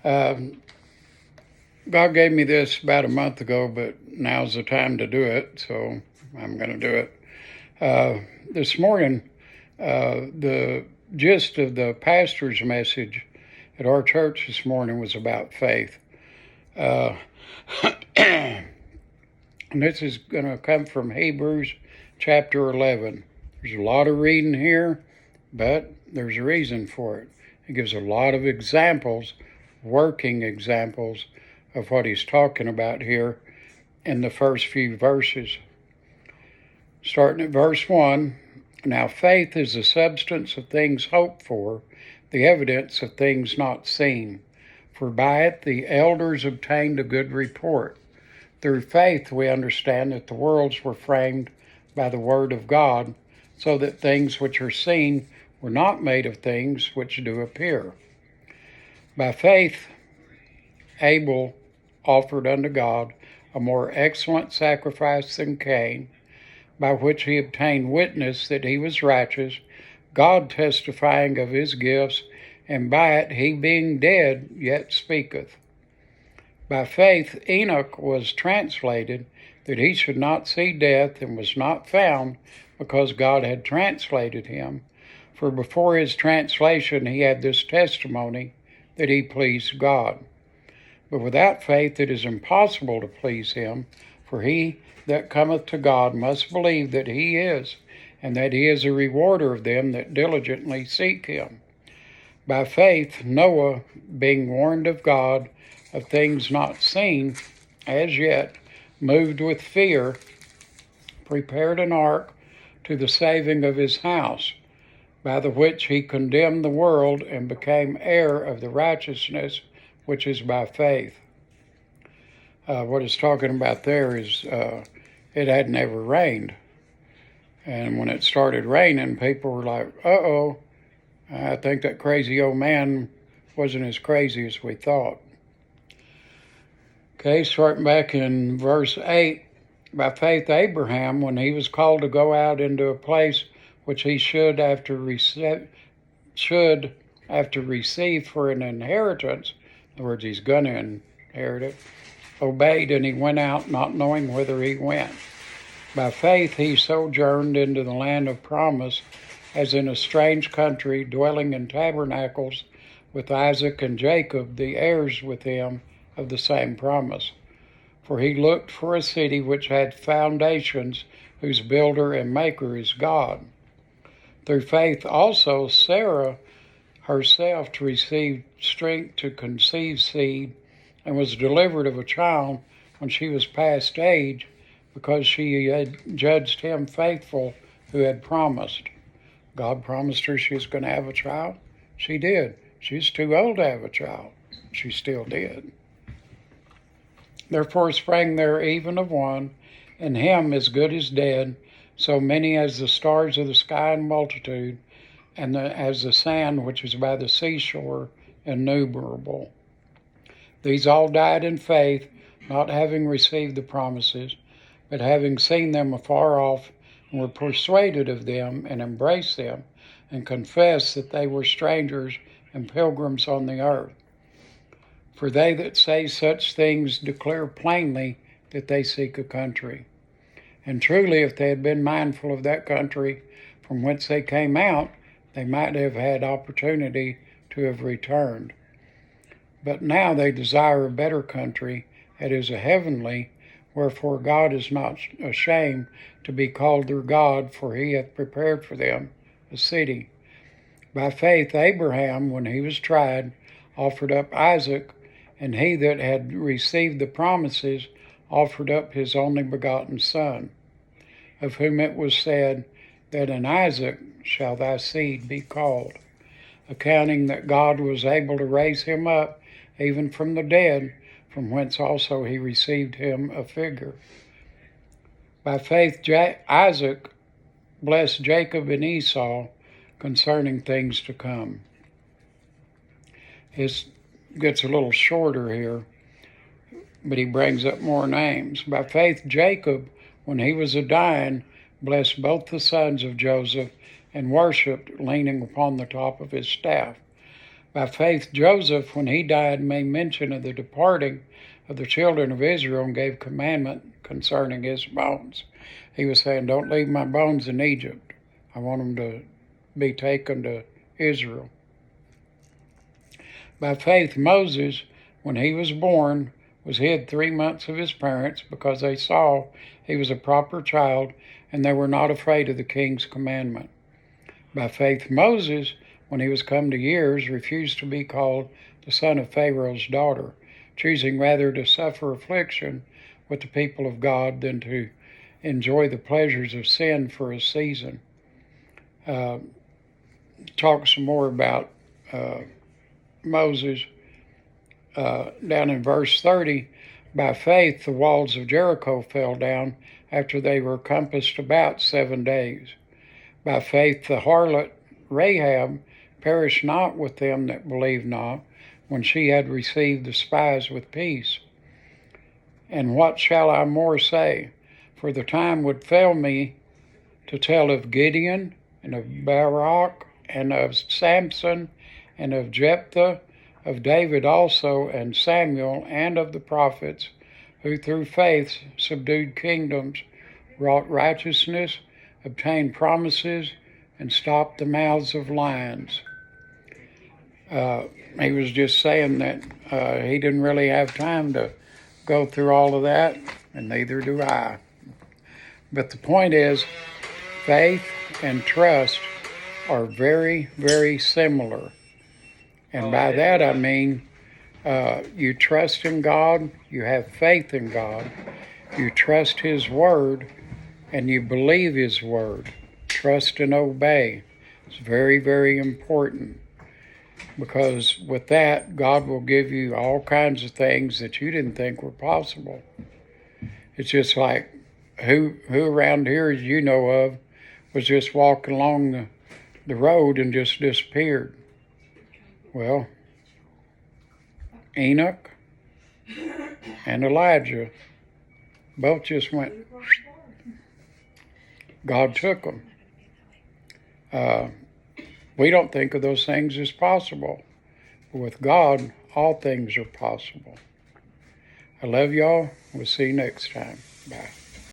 Um, God gave me this about a month ago, but now's the time to do it, so I'm going to do it. This morning, the gist of the pastor's message at our church this morning was about faith. And this is going to come from Hebrews chapter 11. There's a lot of reading here, but there's a reason for it. It gives a lot of examples, working examples, of what he's talking about here in the first few verses. Starting at verse 1, now faith is the substance of things hoped for, the evidence of things not seen. For by it the elders obtained a good report. Through faith we understand that the worlds were framed by the word of God, so that things which are seen were not made of things which do appear. By faith Abel offered unto God a more excellent sacrifice than Cain, by which he obtained witness that he was righteous, God testifying of his gifts, and by it he being dead yet speaketh. By faith Enoch was translated, that he should not see death, and was not found, because God had translated him. For before his translation he had this testimony, that he pleased God. But without faith it is impossible to please him, for he that cometh to God must believe that he is, and that he is a rewarder of them that diligently seek him. By faith Noah, being warned of God of things not seen as yet, moved with fear, prepared an ark to the saving of his house, by the which he condemned the world, and became heir of the righteousness which is by faith. What it's talking about there is it had never rained. And when it started raining, people were like, uh-oh, I think that crazy old man wasn't as crazy as we thought. Okay, starting back in verse 8, by faith Abraham, when he was called to go out into a place which he should after receive for an inheritance, in other words, he's going to inherit it, obeyed, and he went out not knowing whither he went. By faith he sojourned into the land of promise, as in a strange country, dwelling in tabernacles with Isaac and Jacob, the heirs with him of the same promise. For he looked for a city which had foundations, whose builder and maker is God. Through faith also Sarah herself received strength to conceive seed, and was delivered of a child when she was past age, because she had judged him faithful who had promised. God promised her she was going to have a child. She did. She was too old to have a child. She still did. Therefore sprang there even of one, in him as good as dead, so many as the stars of the sky in multitude, and as the sand which is by the seashore, innumerable. These all died in faith, not having received the promises, but having seen them afar off, and were persuaded of them, and embraced them, and confessed that they were strangers and pilgrims on the earth. For they that say such things declare plainly that they seek a country. And truly, if they had been mindful of that country from whence they came out, they might have had opportunity to have returned. But now they desire a better country, that is a heavenly, wherefore God is not ashamed to be called their God, for he hath prepared for them a city. By faith Abraham, when he was tried, offered up Isaac, and he that had received the promises offered up his only begotten son, of whom it was said, that in Isaac shall thy seed be called, accounting that God was able to raise him up even from the dead, from whence also he received him a figure. By faith Isaac blessed Jacob and Esau concerning things to come. It gets a little shorter here, but he brings up more names. By faith Jacob, when he was a-dying, blessed both the sons of Joseph, and worshipped, leaning upon the top of his staff. By faith, Joseph, when he died, made mention of the departing of the children of Israel and gave commandment concerning his bones. He was saying, don't leave my bones in Egypt. I want them to be taken to Israel. By faith, Moses, when he was born, was hid 3 months of his parents because they saw he was a proper child and they were not afraid of the king's commandment. By faith, Moses, when he was come to years, refused to be called the son of Pharaoh's daughter, choosing rather to suffer affliction with the people of God than to enjoy the pleasures of sin for a season. Talk some more about Moses. Down in verse 30, by faith the walls of Jericho fell down after they were compassed about 7 days. By faith the harlot Rahab perished not with them that believed not, when she had received the spies with peace. And what shall I more say? For the time would fail me to tell of Gideon, and of Barak, and of Samson, and of Jephthah, of David also, and Samuel, and of the prophets, who through faith subdued kingdoms, wrought righteousness, obtained promises, and stopped the mouths of lions. He was just saying that he didn't really have time to go through all of that, and neither do I. But the point is, faith and trust are very, very similar. And by that I mean you trust in God, you have faith in God, you trust His Word, and you believe His Word. Trust and obey. It's very, very important, because with that, God will give you all kinds of things that you didn't think were possible. It's just like who around here, as you know of, was just walking along the road and just disappeared. Well, Enoch and Elijah both just went. God took them. We don't think of those things as possible. But with God, all things are possible. I love y'all. We'll see you next time. Bye.